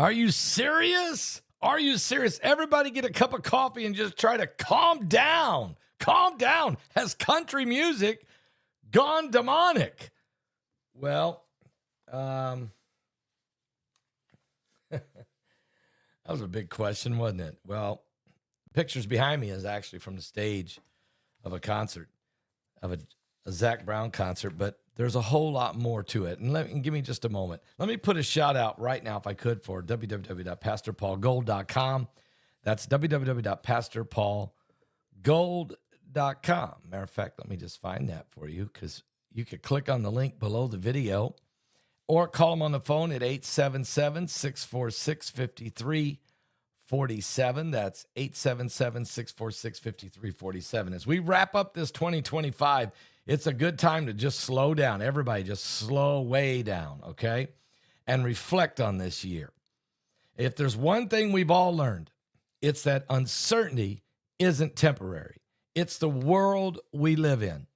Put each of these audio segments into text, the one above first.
Are you serious? Are you serious? Everybody get a cup of coffee and just try to calm down. Calm down. Has country music gone demonic? Well, that was a big question, wasn't it? Well, pictures behind me is actually from the stage of a concert, of a Zac Brown concert, but there's a whole lot more to it. And give me just a moment. Let me put a shout out right now, if I could, for www.pastorpaulgold.com. That's www.pastorpaulgold.com. Matter of fact, let me just find that for you, because you could click on the link below the video or call them on the phone at 877-646-5347. That's 877-646-5347. As we wrap up this 2025, it's a good time to just slow down. Everybody just slow way down, okay? And reflect on this year. If there's one thing we've all learned, it's that uncertainty isn't temporary. It's the world we live in.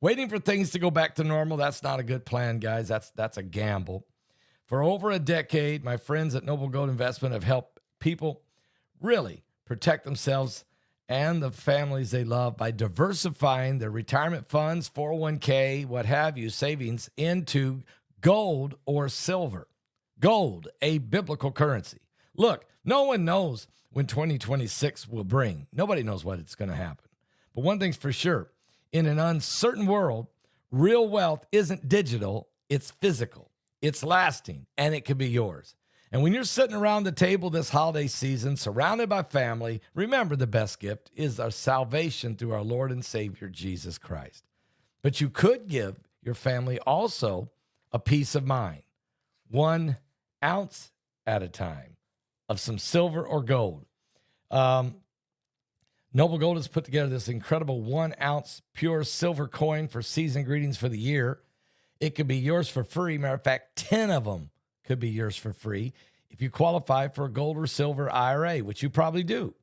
Waiting for things to go back to normal, that's not a good plan, guys. That's a gamble. For over a decade, my friends at Noble Gold Investment have helped people really protect themselves and the families they love by diversifying their retirement funds, 401k, what have you, savings into gold or silver. Gold, a biblical currency. Look, no one knows when 2026 will bring. Nobody knows what it's going to happen. But one thing's for sure, in an uncertain world, real wealth isn't digital, it's physical. It's lasting, and it can be yours. And when you're sitting around the table this holiday season, surrounded by family, remember the best gift is our salvation through our Lord and Savior, Jesus Christ. But you could give your family also a peace of mind, 1 ounce at a time of some silver or gold. Noble Gold has put together this incredible 1 ounce pure silver coin for season greetings for the year. It could be yours for free. Matter of fact, 10 of them could be yours for free if you qualify for a gold or silver IRA, which you probably do.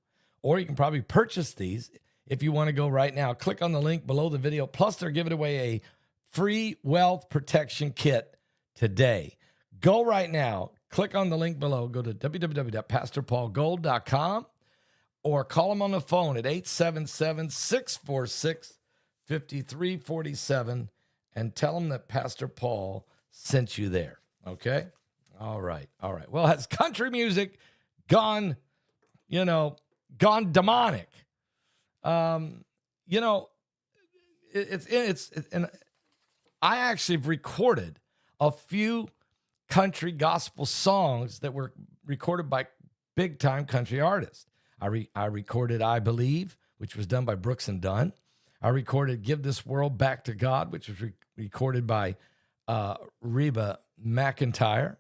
Or you can probably purchase these if you want to go right now. Click on the link below the video. Plus, they're giving away a free wealth protection kit today. Go right now. Click on the link below. Go to www.pastorpaulgold.com or call them on the phone at 877-646-5347 and tell them that Pastor Paul sent you there. Okay? All right. Well, has country music gone demonic? And I actually have recorded a few country gospel songs that were recorded by big-time country artists. I recorded I Believe, which was done by Brooks and Dunn. I recorded Give This World Back to God, which was recorded by Reba McEntire.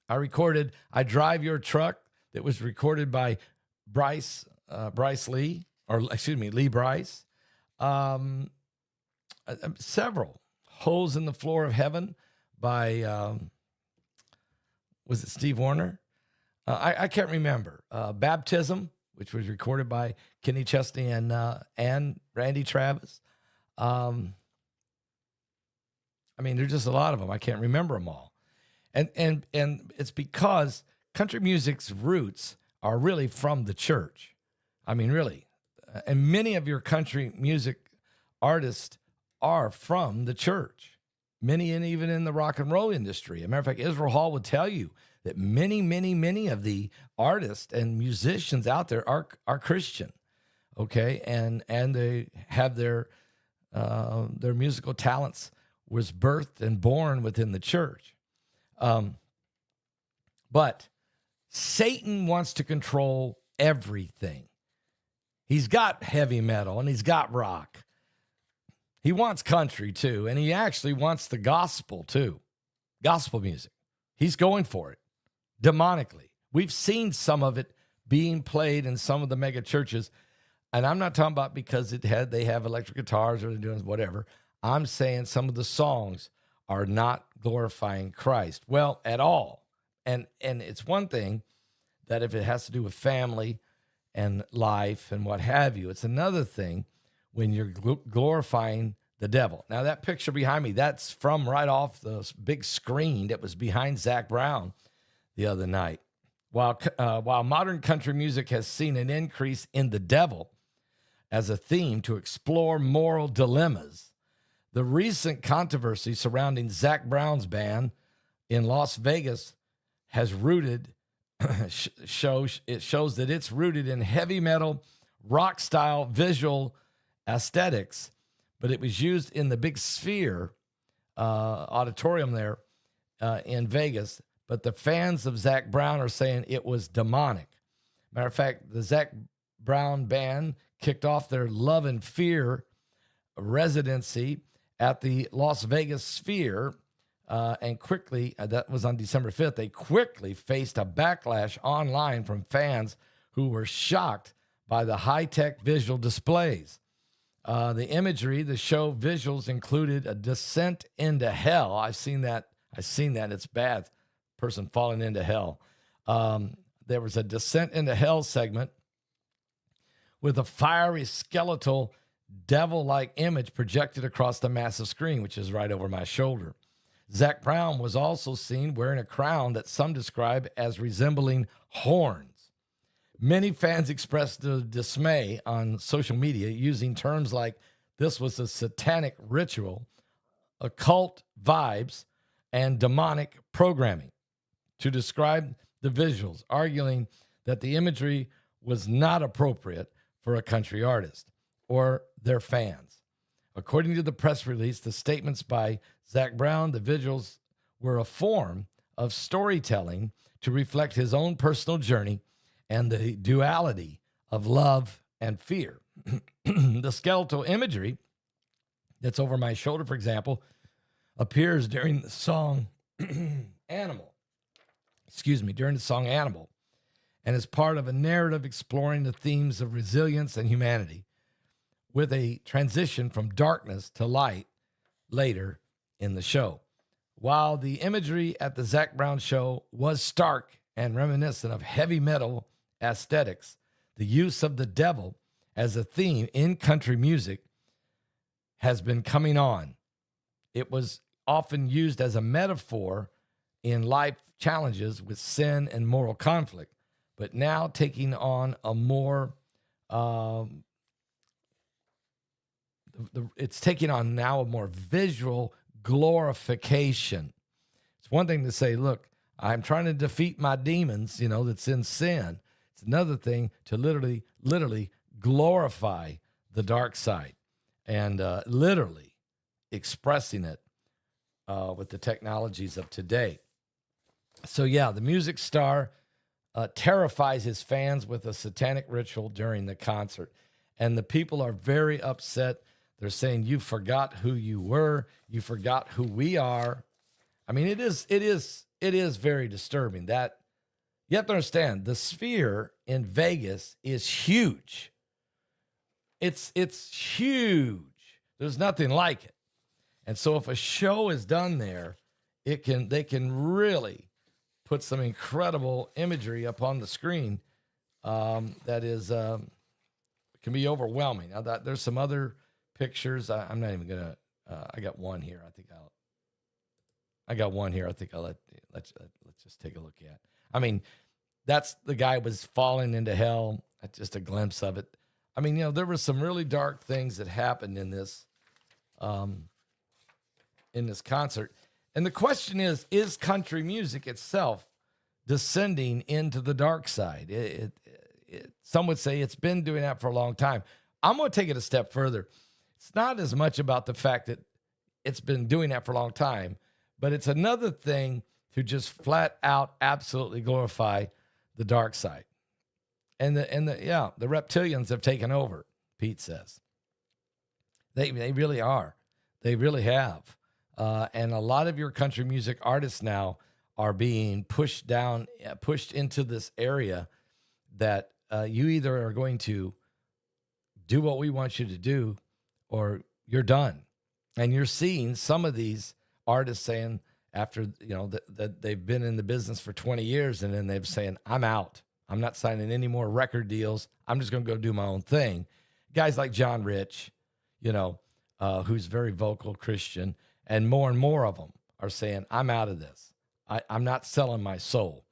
I recorded I Drive Your Truck, that was recorded by Lee Bryce. Several. Holes in the Floor of Heaven by, was it Steve Warner? I can't remember. Baptism, which was recorded by Kenny Chesney and Randy Travis. There's just a lot of them. I can't remember them all. And it's because country music's roots are really from the church. Really. And many of your country music artists are from the church. Many, and even in the rock and roll industry. As a matter of fact, Israel Hall would tell you that many of the artists and musicians out there are Christian, okay, and they have their musical talents was birthed and born within the church. But Satan wants to control everything. He's got heavy metal and he's got rock. He wants country too, and he actually wants the gospel too, gospel music. He's going for it, demonically. We've seen some of it being played in some of the mega churches, and I'm not talking about because they have electric guitars or they're doing whatever. I'm saying some of the songs are not glorifying Christ well at all. And it's one thing that if it has to do with family and life and what have you, it's another thing when you're glorifying the devil. Now, that picture behind me, that's from right off the big screen that was behind Zac Brown the other night. While modern country music has seen an increase in the devil as a theme to explore moral dilemmas, the recent controversy surrounding Zac Brown's band in Las Vegas has rooted shows that it's rooted in heavy metal, rock style, visual aesthetics, but it was used in the big Sphere auditorium there in Vegas. But the fans of Zac Brown are saying it was demonic. Matter of fact, the Zac Brown band kicked off their Love and Fear residency at the Las Vegas Sphere, and quickly, that was on December 5th, they quickly faced a backlash online from fans who were shocked by the high-tech visual displays. The imagery, the show visuals included a descent into hell. I've seen that. It's bad. Person falling into hell. There was a descent into hell segment with a fiery skeletal devil-like image projected across the massive screen, which is right over my shoulder. Zac Brown was also seen wearing a crown that some describe as resembling horns. Many fans expressed their dismay on social media using terms like this was a satanic ritual, occult vibes, and demonic programming to describe the visuals, arguing that the imagery was not appropriate for a country artist or their fans. According to the press release, the statements by Zac Brown, the visuals were a form of storytelling to reflect his own personal journey and the duality of love and fear. The skeletal imagery that's over my shoulder, for example, appears during the song Animal. During the song Animal, and is part of a narrative exploring the themes of resilience and humanity, with a transition from darkness to light later in the show. While the imagery at the Zac Brown show was stark and reminiscent of heavy metal aesthetics, the use of the devil as a theme in country music has been coming on. It was often used as a metaphor in life challenges with sin and moral conflict, but now taking on a more it's taking on now a more visual glorification. It's one thing to say, look, I'm trying to defeat my demons, that's in sin. It's another thing to literally glorify the dark side and literally expressing it with the technologies of today. So yeah, the music star terrifies his fans with a satanic ritual during the concert. And the people are very upset. They're saying, you forgot who you were. You forgot who we are. I mean, it is very disturbing that you have to understand the Sphere in Vegas is huge. It's huge. There's nothing like it. And so if a show is done there, they can really put some incredible imagery up on the screen that is can be overwhelming. Now there's some other pictures. I'm not even gonna. I got one here. Let's just take a look at. I mean, that's the guy was falling into hell. That's just a glimpse of it. I mean, there were some really dark things that happened in this concert. And the question is country music itself descending into the dark side? Some would say it's been doing that for a long time. I'm going to take it a step further. It's not as much about the fact that it's been doing that for a long time, but it's another thing to just flat out absolutely glorify the dark side. And the reptilians have taken over, Pete says. They really are. They really have. And a lot of your country music artists now are being pushed into this area that you either are going to do what we want you to do or you're done. And you're seeing some of these artists saying after, that they've been in the business for 20 years and then they're saying, I'm out. I'm not signing any more record deals. I'm just going to go do my own thing. Guys like John Rich, who's very vocal Christian, and more of them are saying, I'm out of this. I'm not selling my soul.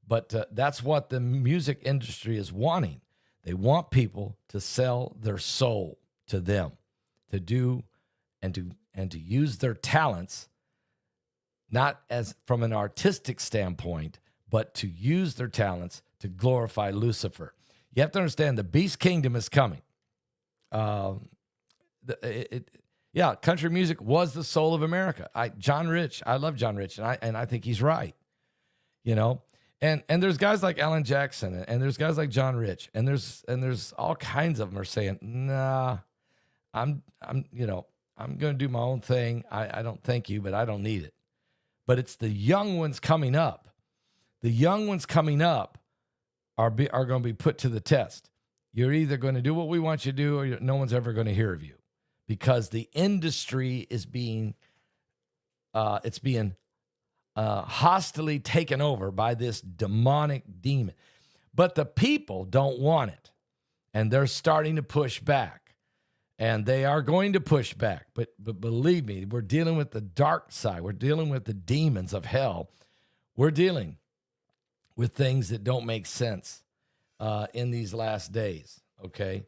But that's what the music industry is wanting. They want people to sell their soul to them, to do and to use their talents, not as from an artistic standpoint, but to use their talents to glorify Lucifer. You have to understand the beast kingdom is coming. Country music was the soul of America. John Rich, I love John Rich, and I think he's right. You know, and there's guys like Alan Jackson, and there's guys like John Rich, and there's all kinds of them are saying, nah, I'm going to do my own thing. I don't thank you, but I don't need it. But it's the young ones coming up. The young ones coming up are going to be put to the test. You're either going to do what we want you to do, or no one's ever going to hear of you, because the industry is being hostily taken over by this demonic demon. But the people don't want it, and they're starting to push back. And they are going to push back. But believe me, we're dealing with the dark side. We're dealing with the demons of hell. We're dealing with things that don't make sense in these last days, okay?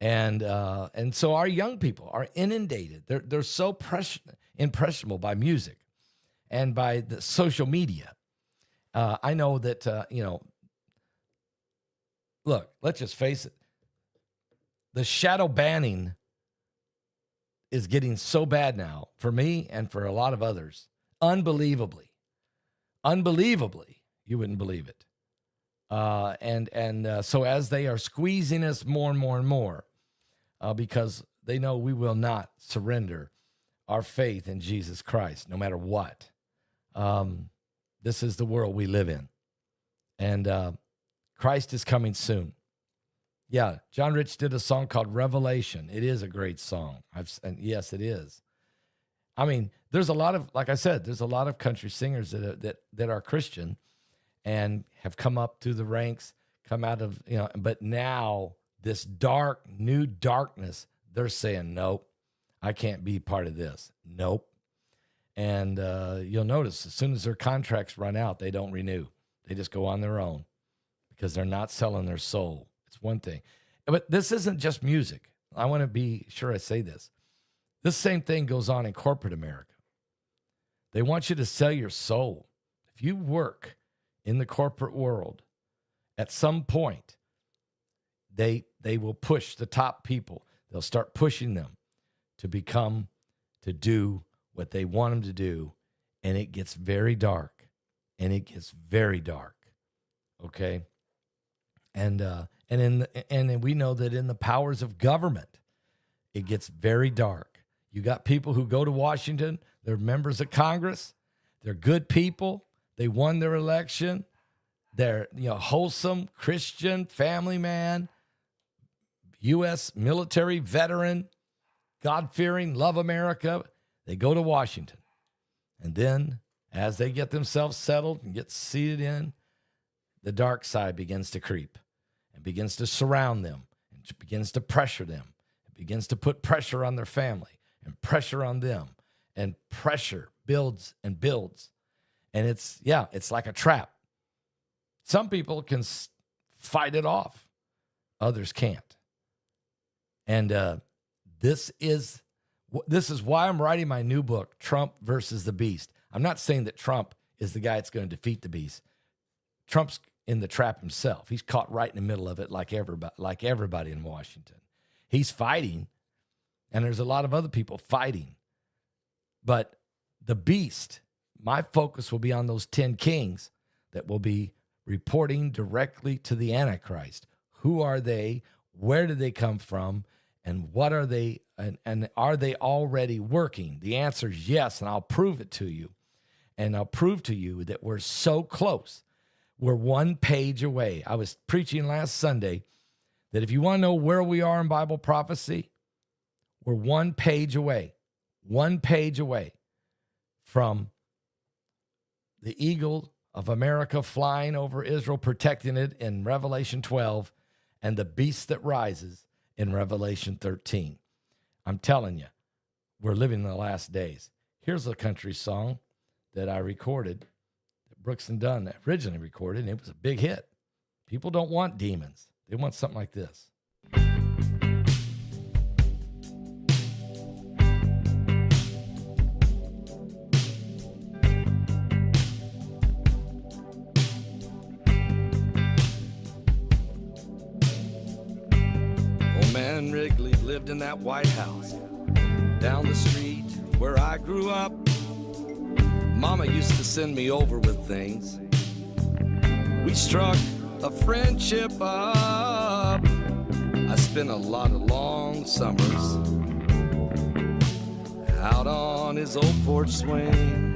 And so our young people are inundated. They're so impressionable by music and by the social media. I know that, look, let's just face it. The shadow banning is getting so bad now for me and for a lot of others. Unbelievably, you wouldn't believe it. So as they are squeezing us more and more and more, because they know we will not surrender our faith in Jesus Christ, no matter what. This is the world we live in. And Christ is coming soon. Yeah, John Rich did a song called Revelation. It is a great song. And yes, it is. I mean, there's a lot of, like I said, there's a lot of country singers that are Christian and have come up through the ranks, come out of, but now this new darkness, they're saying, nope, I can't be part of this. Nope. And you'll notice as soon as their contracts run out, they don't renew. They just go on their own because they're not selling their soul. It's one thing. But this isn't just music. I want to be sure I say this. This same thing goes on in corporate America. They want you to sell your soul. If you work in the corporate world, at some point, they will push the top people. They'll start pushing them to do what they want them to do, and it gets very dark. Okay? And we know that in the powers of government, it gets very dark. You got people who go to Washington. They're members of Congress. They're good people. They won their election. They're wholesome Christian family man, U.S. military veteran, God-fearing, love America. They go to Washington. And then as they get themselves settled and get seated in, the dark side begins to creep. And begins to surround them, and begins to pressure them, and begins to put pressure on their family, and pressure on them, and pressure builds and builds. And it's like a trap. Some people can fight it off. Others can't. And this is why I'm writing my new book, Trump versus the Beast. I'm not saying that Trump is the guy that's going to defeat the beast. Trump's in the trap himself. He's caught right in the middle of it like everybody in Washington. He's fighting, and there's a lot of other people fighting. But the beast, my focus will be on those 10 kings that will be reporting directly to the Antichrist. Who are they? Where did they come from? And what are they? And are they already working? The answer is yes, and I'll prove it to you. And I'll prove to you that we're so close. We're one page away. I was preaching last Sunday that if you want to know where we are in Bible prophecy, we're one page away from the eagle of America flying over Israel, protecting it in Revelation 12, and the beast that rises in Revelation 13. I'm telling you, we're living in the last days. Here's a country song that I recorded that Brooks and Dunn originally recorded, and it was a big hit. People don't want demons. They want something like this. Old man Wrigley lived in that White House down the street where I grew up. Mama used to send me over with things. We struck a friendship up. I spent a lot of long summers out on his old porch swing.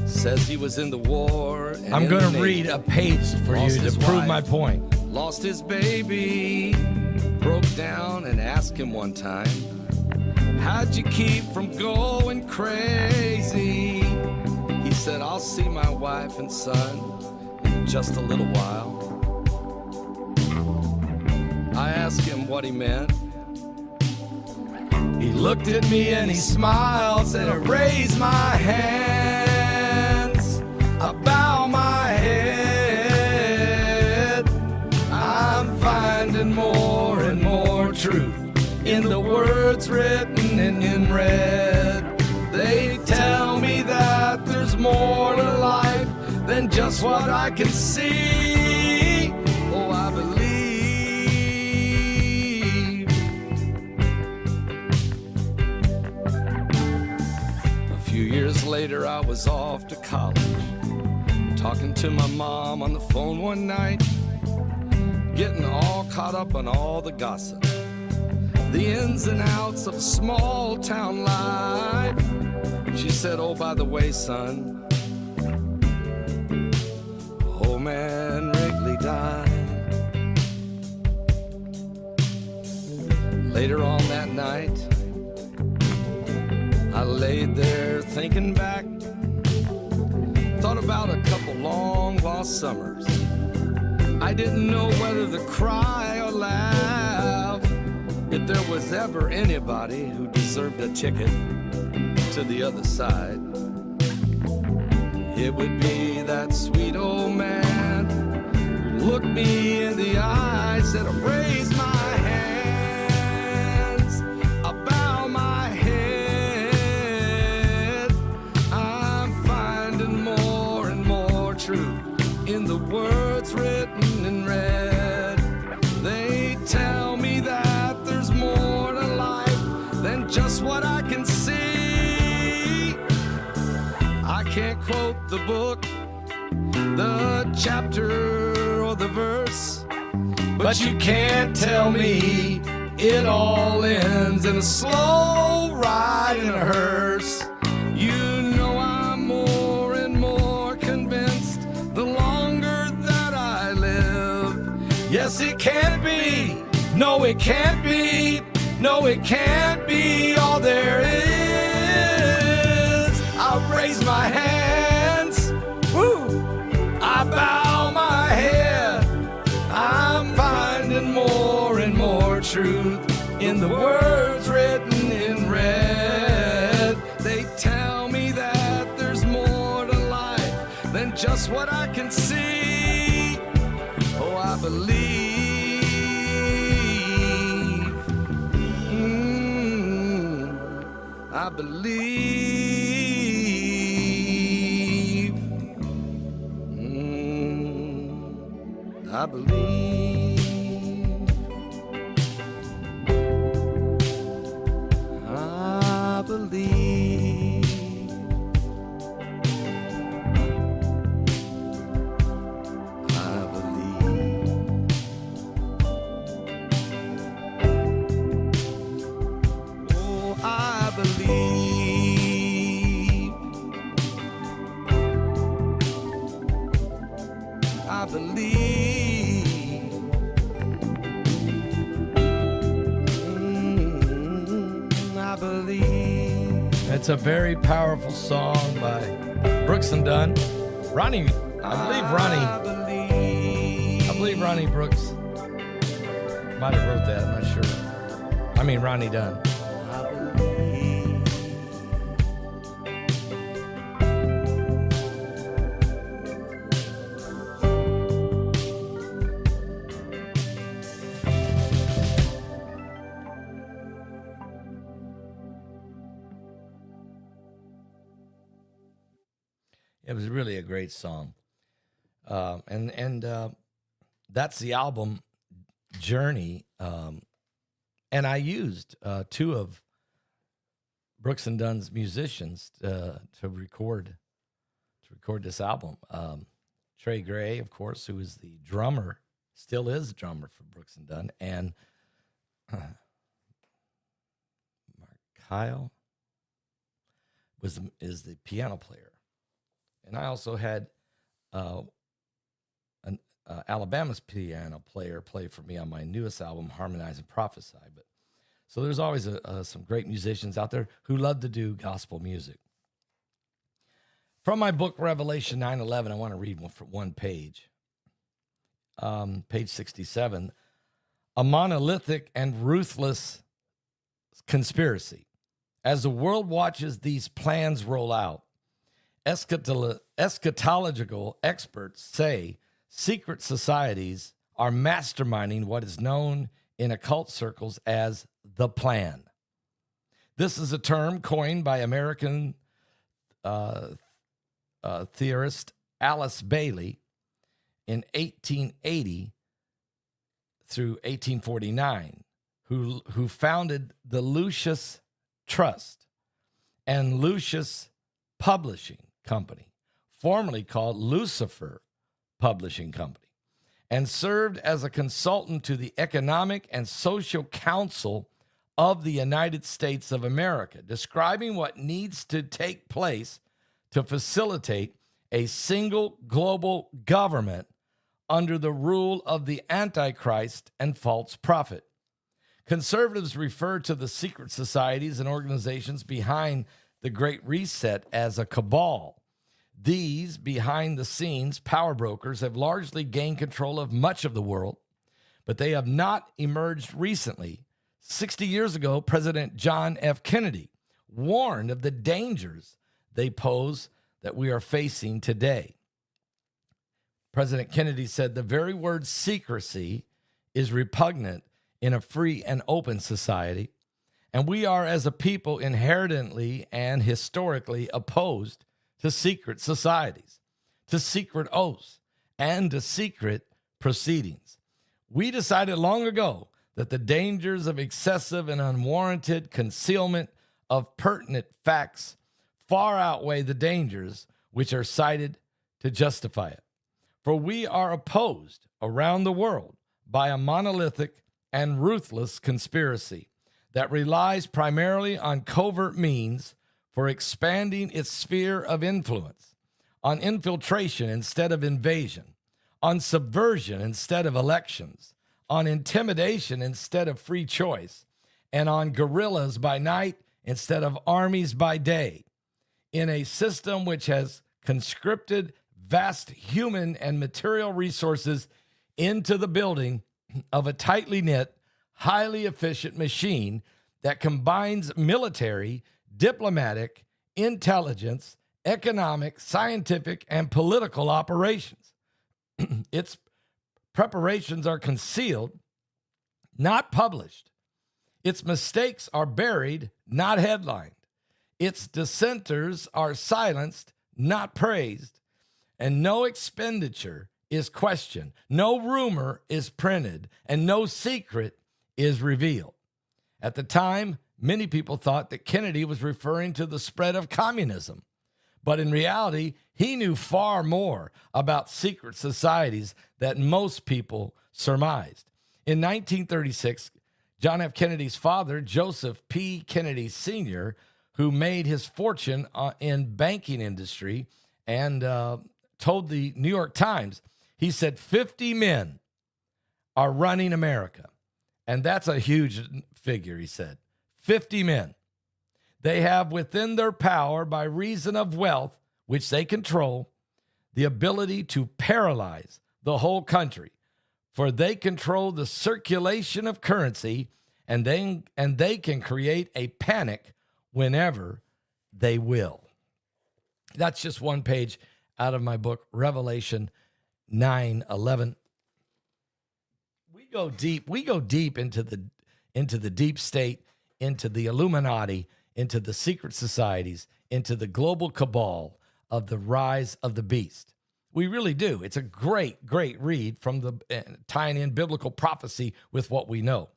Says he was in the war. I'm going to read a page for you to prove my point. Lost his baby, broke down and asked him one time, how'd you keep from going crazy? He said, I'll see my wife and son in just a little while. I asked him what he meant. He looked at me and he smiled, said, I raise my hands, I bow my head. I'm finding more and more truth in the words written and in red. They tell me that there's more to life than just what I can see. Oh, I believe. A few years later, I was off to college, talking to my mom on the phone one night, getting all caught up on all the gossip, the ins and outs of small town life. She said, oh, by the way, son, old man Wrigley died. Later on that night, I laid there thinking back, thought about a couple long lost summers. I didn't know whether to cry or laugh, if there was ever anybody who deserved a ticket to the other side. It would be that sweet old man who looked me in the eye, said, I raise my hands, I bow my head. I'm finding more and more truth in the words written in red. They tell me that there's more to life than just what I can see. I can't quote the book, the chapter, or the verse, but you can't tell me it all ends in a slow ride in a hearse. You know I'm more and more convinced the longer that I live. Yes, it can't be. No, it can't be. No, it can't be all there is. I raise my hands. Woo! I bow my head. I'm finding more and more truth in the words written in red. They tell me that there's more to life than just what I can see. Oh, I believe. I believe. I believe. I believe. I believe. Oh, I believe. I believe. I believe. It's a very powerful song by Brooks and Dunn. Ronnie, I believe Ronnie Brooks might have wrote that, I'm not sure. I mean, Ronnie Dunn. It was really a great song. And that's the album Journey. And I used two of Brooks and Dunn's musicians to record this album. Trey Gray, of course, who is the drummer, still is drummer for Brooks and Dunn, and Mark Kyle is the piano player. And I also had Alabama's piano player play for me on my newest album, Harmonize and Prophesy. But so there's always some great musicians out there who love to do gospel music. From my book, Revelation 9:11, I want to read one page. Page 67. A monolithic and ruthless conspiracy. As the world watches these plans roll out, eschatological experts say secret societies are masterminding what is known in occult circles as the plan. This is a term coined by American theorist Alice Begley in 1880 through 1849, who founded the Lucius Trust and Lucius Publishing Company, formerly called Lucifer Publishing Company, and served as a consultant to the Economic and Social Council of the United States of America, describing what needs to take place to facilitate a single global government under the rule of the Antichrist and false prophet. Conservatives refer to the secret societies and organizations behind the Great Reset as a cabal. These behind-the-scenes power brokers have largely gained control of much of the world, but they have not emerged recently. 60 years ago, President John F. Kennedy warned of the dangers they pose that we are facing today. President Kennedy said the very word secrecy is repugnant in a free and open society, and we are as a people inherently and historically opposed to secret societies, to secret oaths, and to secret proceedings. We decided long ago that the dangers of excessive and unwarranted concealment of pertinent facts far outweigh the dangers which are cited to justify it. For we are opposed around the world by a monolithic and ruthless conspiracy that relies primarily on covert means for expanding its sphere of influence, on infiltration instead of invasion, on subversion instead of elections, on intimidation instead of free choice, and on guerrillas by night instead of armies by day, in a system which has conscripted vast human and material resources into the building of a tightly knit, highly efficient machine that combines military, diplomatic, intelligence, economic, scientific, and political operations. Its preparations are concealed, not published. Its mistakes are buried, not headlined. Its dissenters are silenced, not praised. And no expenditure is questioned, no rumor is printed, and no secret is revealed. At the time, many people thought that Kennedy was referring to the spread of communism. But in reality, he knew far more about secret societies than most people surmised. In 1936, John F. Kennedy's father, Joseph P. Kennedy Sr., who made his fortune in banking industry and told the New York Times, he said 50 men are running America. And that's a huge figure, he said. 50 men. They have within their power, by reason of wealth, which they control, the ability to paralyze the whole country, for they control the circulation of currency, and they can create a panic whenever they will. That's just one page out of my book, Revelation 9:11. We go deep into the deep state, into the Illuminati, into the secret societies, into the global cabal of the rise of the beast. We really do. It's a great, great read from the tying in biblical prophecy with what we know.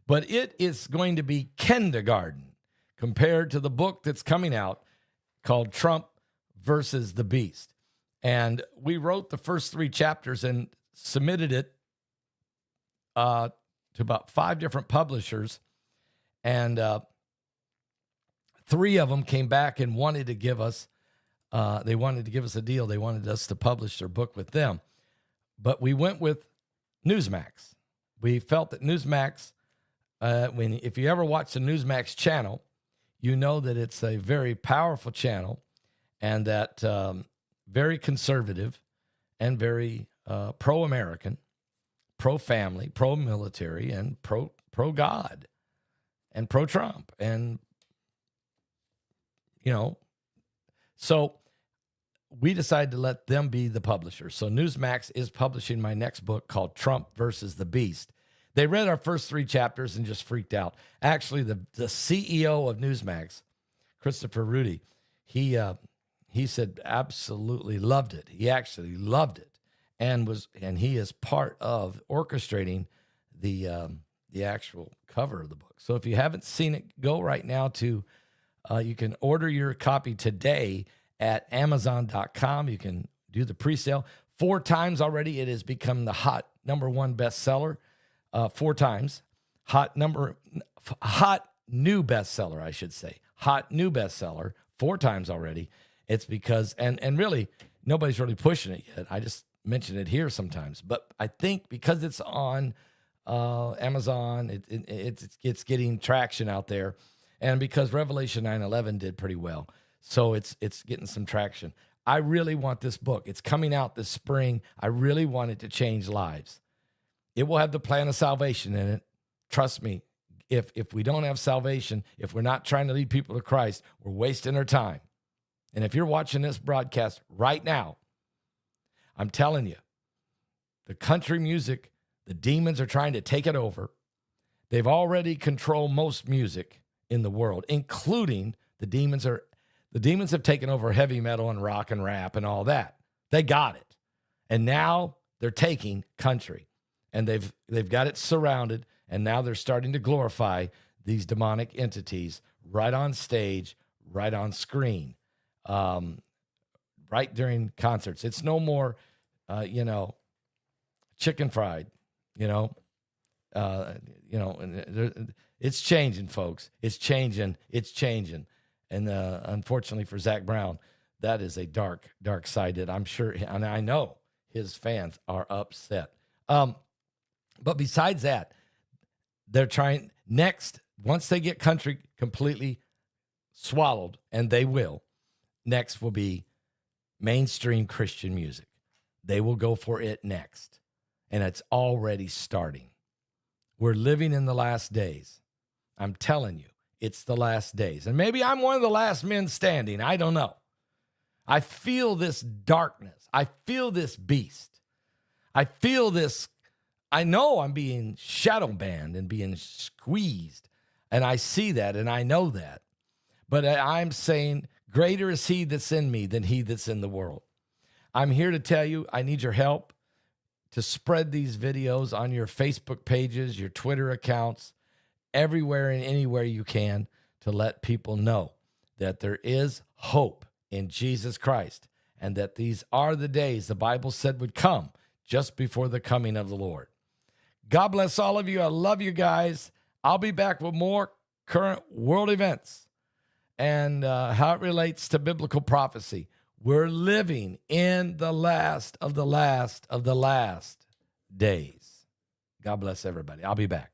But it is going to be kindergarten compared to the book that's coming out called Trump versus the Beast. And we wrote the first 3 chapters and submitted it to about 5 different publishers. And 3 of them came back and wanted to give us, they wanted to give us a deal. They wanted us to publish their book with them. But we went with Newsmax. We felt that Newsmax, if you ever watch the Newsmax channel, you know that it's a very powerful channel and that very conservative and very pro-American, pro-family, pro-military, and pro-God and pro-Trump. And, so we decided to let them be the publisher. So Newsmax is publishing my next book called Trump versus the Beast. They read our first 3 chapters and just freaked out. Actually, the CEO of Newsmax, Christopher Rudy, he said absolutely loved it. He actually loved it, and he is part of orchestrating the actual cover of the book. So if you haven't seen it, go right now to you can order your copy today at Amazon.com. You can do the pre-sale 4 times already. It has become the hot #1 bestseller. 4 times. Hot new bestseller, I should say. Hot new bestseller 4 times already. It's because, and really, nobody's really pushing it yet. I just mention it here sometimes. But I think because it's on Amazon, it's getting traction out there. And because Revelation 9:11 did pretty well. So it's getting some traction. I really want this book. It's coming out this spring. I really want it to change lives. It will have the plan of salvation in it. Trust me, if we don't have salvation, if we're not trying to lead people to Christ, we're wasting our time. And if you're watching this broadcast right now, I'm telling you, the country music, the demons are trying to take it over. They've already controlled most music in the world, including the demons have taken over heavy metal and rock and rap and all that. They got it. And now they're taking country. And they've got it surrounded, and now they're starting to glorify these demonic entities right on stage, right on screen, right during concerts. It's no more, chicken fried, it's changing, folks. It's changing. And unfortunately for Zac Brown, that is a dark, dark side that I'm sure, and I know his fans are upset. But besides that, they're trying next, once they get country completely swallowed, and they will, next will be mainstream Christian music. They will go for it next. And it's already starting. We're living in the last days. I'm telling you, it's the last days. And maybe I'm one of the last men standing. I don't know. I feel this darkness. I feel this beast. I feel this. I know I'm being shadow banned and being squeezed, and I see that, and I know that. But I'm saying, greater is he that's in me than he that's in the world. I'm here to tell you, I need your help to spread these videos on your Facebook pages, your Twitter accounts, everywhere and anywhere you can, to let people know that there is hope in Jesus Christ, and that these are the days the Bible said would come just before the coming of the Lord. God bless all of you. I love you guys. I'll be back with more current world events and how it relates to biblical prophecy. We're living in the last of the last of the last days. God bless everybody. I'll be back.